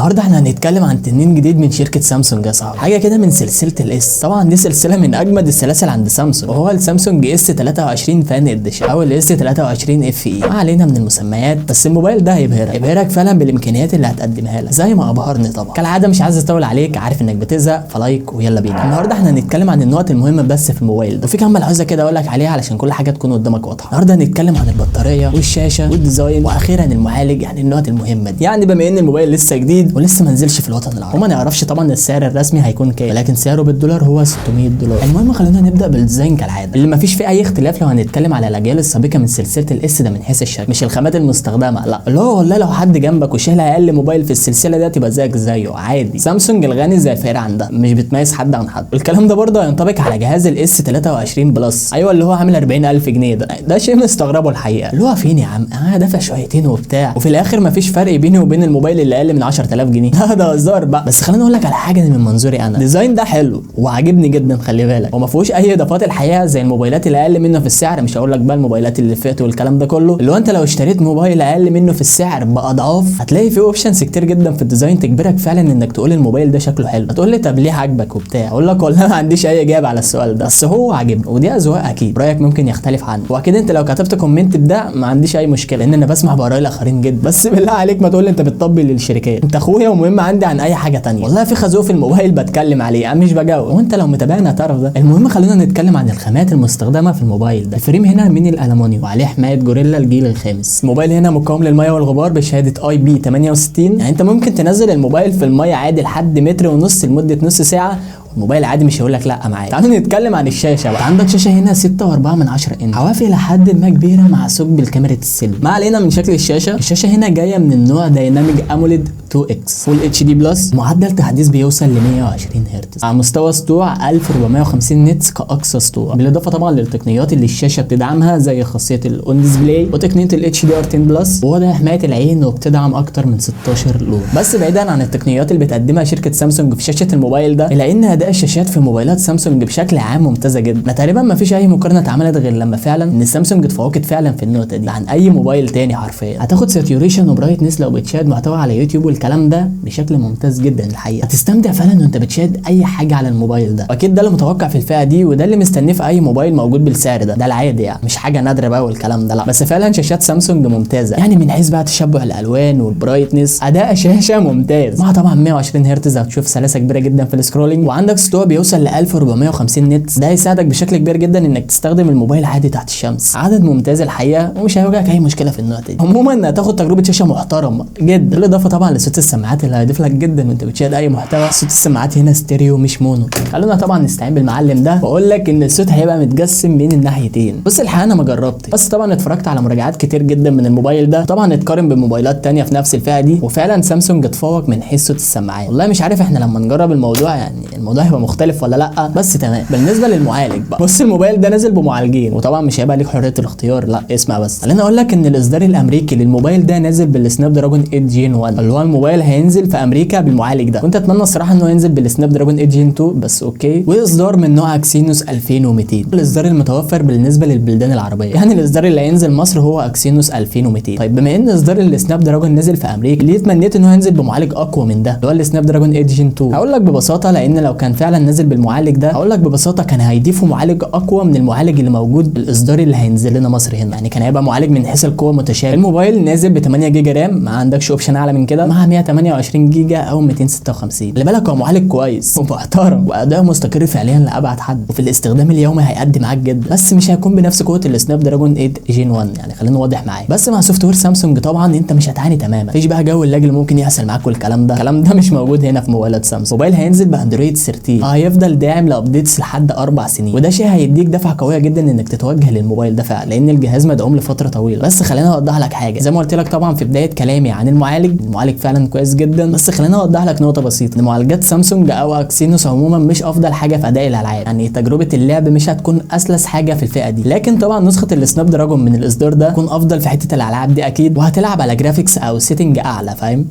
النهارده احنا هنتكلم عن تنين جديد من شركه سامسونج يا صاحبي، حاجه كده من سلسله الاس. طبعا دي سلسله من اجمد السلاسل عند سامسونج، وهو السامسونج اس 23 فان اديشن او الاس 23 اف اي. ما علينا من المسميات، بس الموبايل ده هيبهرك فعلا بالامكانيات اللي هتقدمها لك زي ما ابهرني. طبعا كالعاده مش عايز اطول عليك، عارف انك بتزهق، فلايك ويلا بينا. النهارده احنا هنتكلم عن النقط المهمه بس في الموبايل ده، وفي كام ملحوظه كده اقول لك عليها علشان كل حاجه تكون قدامك واضحه. النهارده هنتكلم عن البطاريه والشاشه والديزاين واخيرا المعالج، يعني النقط المهمه دي. يعني بما ان الموبايل لسه جديد ولسه ما نزلش في الوطن العربي وما نعرفش طبعا السعر الرسمي هيكون كام، ولكن سعره بالدولار هو $600. المهم خلينا نبدا بالديزاين كالعاده اللي ما فيش فيه اي اختلاف لو هنتكلم على الاجيال السابقه من سلسله الاس ده من حيث الشكل، مش الخامات المستخدمه، لا اللي هو والله لو حد جنبك وشايل اقل موبايل في السلسله ده تبقى زيك زيه عادي. سامسونج الغني زي الفقير عندها، مش بتميز حد عن حد. الكلام ده برضه ينطبق على جهاز الاس 23 بلس، ايوه اللي هو عامل 40,000 جنيه ده شيء مستغربه الحقيقه. اللي هو فين يا عم؟ دافع شويتين وبتاع، وفي الاخر ما فيش فرق بيني وبين الموبايل اللي اقل من 10,000 جنيه. ده هزار بقى. بس خليني اقول لك على حاجه من منظوري انا، الديزاين ده حلو وعاجبني جدا، خلي بالك، وما فيهوش اي اضافات الحقيقه زي الموبايلات اللي اقل منه في السعر. مش هقول لك بقى الموبايلات اللي فاتوا والكلام ده كله، اللي هو انت لو اشتريت موبايل اقل منه في السعر باضعاف هتلاقي فيه اوبشنز كتير جدا في الديزاين تجبرك فعلا انك تقول الموبايل ده شكله حلو. هتقول لي طب ليه عاجبك وبتاع، اقول لك والله ما عنديش اي اجابه على السؤال ده، بس هو عاجبني ودي اذواق اكيد، رايك ممكن يختلف عني، واكيد انت لو كتبت كومنت بده ما عنديش اي مشكله لان انا بسمع باراء الاخرين جدا. بس بالله عليك ما تقول لي انت بتطبل للشركات، انت اخويا ومهم عندي عن اي حاجه تانية. والله في خازوق في الموبايل بتكلم عليه، انا مش بجاوب، وانت لو متابعنا هتعرف ده. المهم خلينا نتكلم عن الخامات المستخدمه في الموبايل ده. الفريم هنا من الالومنيوم وعليه حمايه جوريلا الجيل الخامس. الموبايل هنا مقاوم للميه والغبار بشهاده اي بي 68، يعني انت ممكن تنزل الموبايل في الميه عادي لحد 1.5 متر لمده نص ساعه، الموبايل عادي مش هيقول لك لا معايا. تعالوا نتكلم عن الشاشه بقى. عندك شاشه هنا 6.4 انش، حوافي لحد ما كبيره مع ثقب الكاميرا السيلفي. ما علينا من شكل الشاشه هنا جايه من النوع دايناميك اموليد 2 اكس فول اتش دي بلس، معدل تحديث بيوصل ل 120 هرتز على مستوى سطوع 1450 نتس كاقصى سطوع، بالاضافه طبعا للتقنيات اللي الشاشه بتدعمها زي خاصيه الاون ديسبلاي وتقنيه الاتش دي ار 10 بلس، وده حمايه العين وبتدعم اكتر من 16 لون. بس بعيدا عن التقنيات اللي بتقدمها شركه سامسونج في شاشه الموبايل ده، الا ان اداء الشاشات في موبايلات سامسونج بشكل عام ممتازه جدا. تقريبا ما فيش اي مقارنه اتعملت غير لما فعلا ان سامسونج اتفوقت فعلا في النقطه دي عن اي موبايل تاني حرفيا. هتاخد ساتوريشن وبرايتنس لو بتشاهد محتوى على يوتيوب والكلام ده بشكل ممتاز جدا الحقيقه، هتستمتع فعلا وانت بتشاهد اي حاجه على الموبايل ده، واكيد ده اللي متوقع في الفئه دي وده اللي مستنيه في اي موبايل موجود بالسعر ده العادي، يعني مش حاجه نادره بقى والكلام ده، لا بس فعلا شاشات سامسونج ممتازه، يعني من حيث بقى تشبع الالوان والبرايتنس اداء شاشه ممتاز، مع طبعا 120 هرتز هتشوف سلاسه كبيره جدا في السكرولنج، وعندك سطوع بيوصل ل 1450 نتس، ده يساعدك بشكل كبير جدا انك تستخدم الموبايل عادي تحت الشمس. عدد ممتاز الحقيقه ومش هيواجهك اي مشكله في النقطه دي. عموما هتاخد تجربه شاشه محترمه جدا، بالاضافه طبعا لصوت السماعات اللي هيضيف لك جدا وانت بتشاهد اي محتوى. صوت السماعات هنا ستيريو مش مونو. خلونا طبعا نستعين بالمعلم ده واقول لك ان الصوت هيبقى متقسم بين الناحيتين. بص الحقيقه انا ما جربتش، بس طبعا اتفرجت على مراجعات كتير جدا من الموبايل ده، طبعا اتقارن بموبايلات تانية في نفس الفئه دي، وفعلا سامسونج اتفوق من حيث صوت السماعات. والله مش عارف احنا لما نجرب الموضوع يعني الموضوع هيبقى مختلف ولا لا، بس تمام. بالنسبه للمعالج بقى، بص الموبايل ده نازل بمعالجين، وطبعا مش هيبقى ليك حريه الاختيار، لا اسمع بس. خليني اقول لك ان الاصدار الامريكي للموبايل ده نازل بالسناب دراجون 8 جين 1، اللي هو الموبايل هينزل في امريكا بالمعالج ده، كنت اتمنى الصراحه انه ينزل بالسناب دراجون 8 جين 2 بس اوكي، واصدار من نوع اكسينوس 2200، الاصدار المتوفر بالنسبه للبلدان العربيه، يعني الاصدار اللي هينزل مصر هو اكسينوس 2200. طيب بما ان اصدار السناب دراجون نزل في امريكا، ليه تمنيت انه ينزل بمعالج اقوى من ده اللي هو السناب دراجون 8 جين 2؟ هقول لك ببساطه، لان لو كان فعلا نزل بالمعالج ده هقول لك ببساطه كان هيضيفوا معالج اقوى من المعالج اللي موجود بالاصدار اللي هينزل لنا مصر هنا، يعني كان هيبقى معالج من حيث القوه متشابه. الموبايل نازل ب 8 جيجا رام، ما عندكش اوبشن اعلى من كده، مع 128 جيجا او 256. خلي بالك هو معالج كويس ومحترم واداء مستقر فعليا لابعد حد، وفي الاستخدام اليومي هيأدي معاك جدا، بس مش هيكون بنفس قوه السناب دراجون 8 جين 1، يعني خلينا واضح معاك. بس مع سوفت وير سامسونج طبعا انت مش هتعاني تماما، مفيش بقى جو اللاج اللي ممكن يحصل معاك والكلام ده، الكلام ده مش موجود هنا في موبايلات سامسونج. موبايل هينزل باندرويد 13، هيفضل داعم لابديتس لحد 4 سنين، وده شيء هيديك دفعه قويه جدا انك تتوجه للموبايل ده فعلا، لان الجهاز مدعوم لفتره طويله. بس خلينا اوضح لك حاجه، زي ما قلت لك طبعا في بدايه كلامي عن المعالج فعلا كويس جدا، بس خلينا اوضح لك نقطه بسيطه، ان معالجات سامسونج او اكسينوس عموما مش افضل حاجه في اداء الالعاب، يعني تجربه اللعب مش هتكون اسلس حاجه في الفئه دي، لكن طبعا نسخه السناب دراجون من الاصدار ده تكون افضل في حته الالعاب دي اكيد، وهتلعب على جرافيكس او سيتنج اعلى، فاهم؟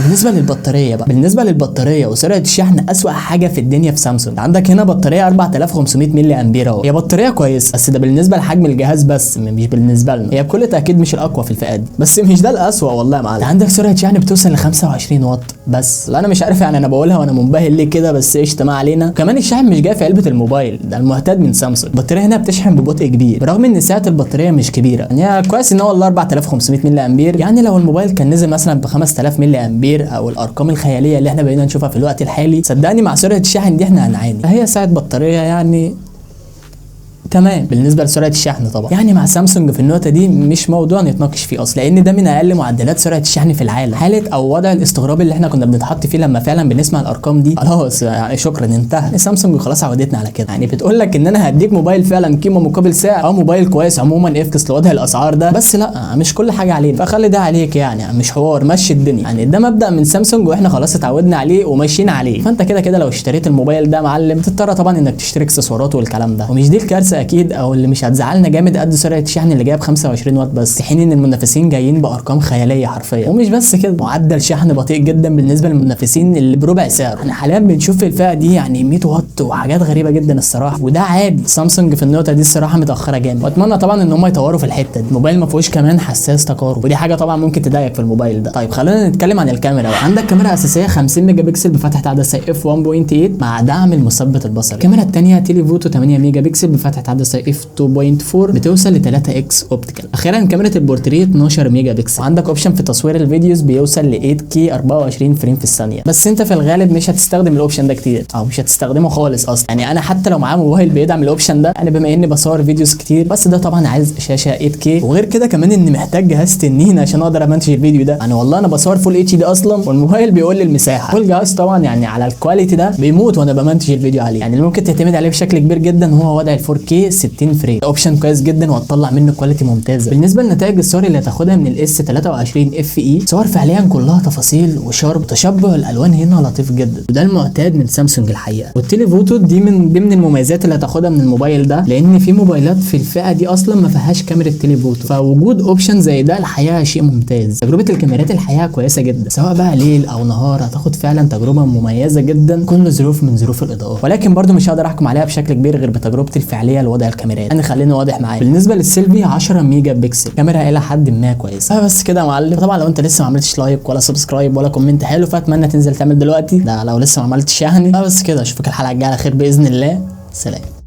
بالنسبه للبطاريه بقى، بالنسبه للبطاريه وسرعه الشحن اسوأ حاجه في الدنيا في سامسونج. عندك هنا بطاريه 4500 ملي امبير اهو، هي بطاريه كويسه بس ده بالنسبه لحجم الجهاز بس، مش بالنسبه لنا. هي بكل تاكيد مش الاقوى في الفئات دي، بس مش ده الاسوأ والله يا معلم. عندك سرعه شحن بتوصل ل 25 واط بس. لا انا مش عارف يعني انا بقولها وانا منبهر ليه كده، بس قشطه ما علينا. كمان الشحن مش جاي في علبه الموبايل، ده المعتاد من سامسونج. البطاريه هنا بتشحن ببطء كبير برغم ان سعه البطاريه مش كبيره. يعني كويس ان هو والله 4500 ملي امبير، يعني لو الموبايل كان نزل مثلا ب 5000 ملي امبير او الارقام الخياليه اللي احنا بقينا نشوفها في الوقت الحالي، صدقني مع سرعه الشحن دي احنا هنعاني. فهي سعه بطاريه يعني تمام بالنسبه لسرعه الشحن طبعا. يعني مع سامسونج في النقطه دي مش موضوع نتناقش فيه اصلا، لان ده من اقل معدلات سرعه الشحن في العالم. حاله او وضع الاستغراب اللي احنا كنا بنتحط فيه لما فعلا بنسمع الارقام دي خلاص يعني شكرا انتهى. سامسونج خلاص عودتنا على كده، يعني بتقول لك ان انا هديك موبايل فعلا قيمه مقابل سعر، او موبايل كويس عموما افكس لوضع الاسعار ده، بس لا مش كل حاجه علينا، فخلي ده عليك يعني مش حوار، مشي الدنيا. يعني ده مبدا من سامسونج واحنا خلاص اتعودنا عليه وماشيين عليه. فانت كده كده لو اشتريت الموبايل ده معلم تضطر طبعا انك تشتري اكسسوارات والكلام ده، ومش دي الكارثه اكيد او اللي مش هتزعلنا جامد قد سرعه الشحن اللي جايه ب 25 واط بس، في حين ان المنافسين جايين بارقام خياليه حرفيا. ومش بس كده، معدل شحن بطيء جدا بالنسبه للمنافسين اللي بربع سعر. احنا حاليا بنشوف في الفئه دي يعني 100 واط وحاجات غريبه جدا الصراحه، وده عادي. سامسونج في النقطه دي الصراحه متاخره جامد، واتمنى طبعا ان هم يطوروا في الحته دي. الموبايل ما فيهوش كمان حساس تقارب، ودي حاجه طبعا ممكن تضايقك في الموبايل ده. طيب خلينا نتكلم عن الكاميرا بقى. عندك كاميرا اساسيه 50 ميجا بكسل بفتحه عدسه اف 1.8 مع دعم المثبت البصري. الكاميرا الثانيه تيليفوتو 8 ميجا بكسل بفتحه عدسه اف 2.4 بتوصل ل 3 اكس اوبتيكال. اخيرا كاميرا البورتريه 12 ميجا بكسل. وعندك اوبشن في تصوير الفيديوز بيوصل ل 8K 24 فريم في الثانيه، بس انت في الغالب مش هتستخدم الاوبشن ده كتير او مش هتستخدمه خالص اصلا. يعني انا حتى لو معايا موبايل بيدعم الاوبشن ده، انا بما اني بصور فيديوز كتير، بس ده طبعا عايز شاشه 8K، وغير كده كمان اني محتاج جهاز تنين عشان اقدر امنتج الفيديو ده. يعني والله انا بصور فول اتش دي اصلا والموبايل بيقول لي المساحه، والجهاز طبعا يعني على الكواليتي ده بيموت وانا بمنتج الفيديو عليه. يعني اللي ممكن تعتمد عليه بشكل كبير جدا هو وضع ال 4K 60 فريم، اوبشن كويس جدا وهتطلع منه كواليتي ممتازه. بالنسبه لنتائج الصور اللي هتاخدها من الاس 23 اف اي، صور فعليا كلها تفاصيل وشارب، تشبع الالوان هنا لطيف جدا، وده المعتاد من سامسونج الحقيقه. والتليفوتو دي من ضمن المميزات اللي هتاخدها من الموبايل ده، لان في موبايلات في الفئه دي اصلا ما فيهاش كاميرا تليفوتو، فوجود اوبشن زي ده الحقيقه شيء ممتاز. تجربه الكاميرات الحقيقه كويسه جدا، سواء بقى ليل او نهار هتاخد فعلا تجربه مميزه جدا، كل ظروف من ظروف الاضاءه. ولكن برده مش هقدر احكم عليها بشكل كبير غير بتجربتي الفعليه لوضع الكاميرات. يعني خليني واضح معاك، بالنسبه للسيلفي 10 ميجا بكسل، كاميرا الى حد ما كويسه. بس كده يا معلم. طبعا لو انت لسه ما عملتش لايك ولا سبسكرايب ولا كومنت حلو، فاتمنى تنزل تعمل دلوقتي، ده لو لسه ما عملتش يعني. بس كده اشوفك الحلقه الجايه على خير باذن الله، سلام.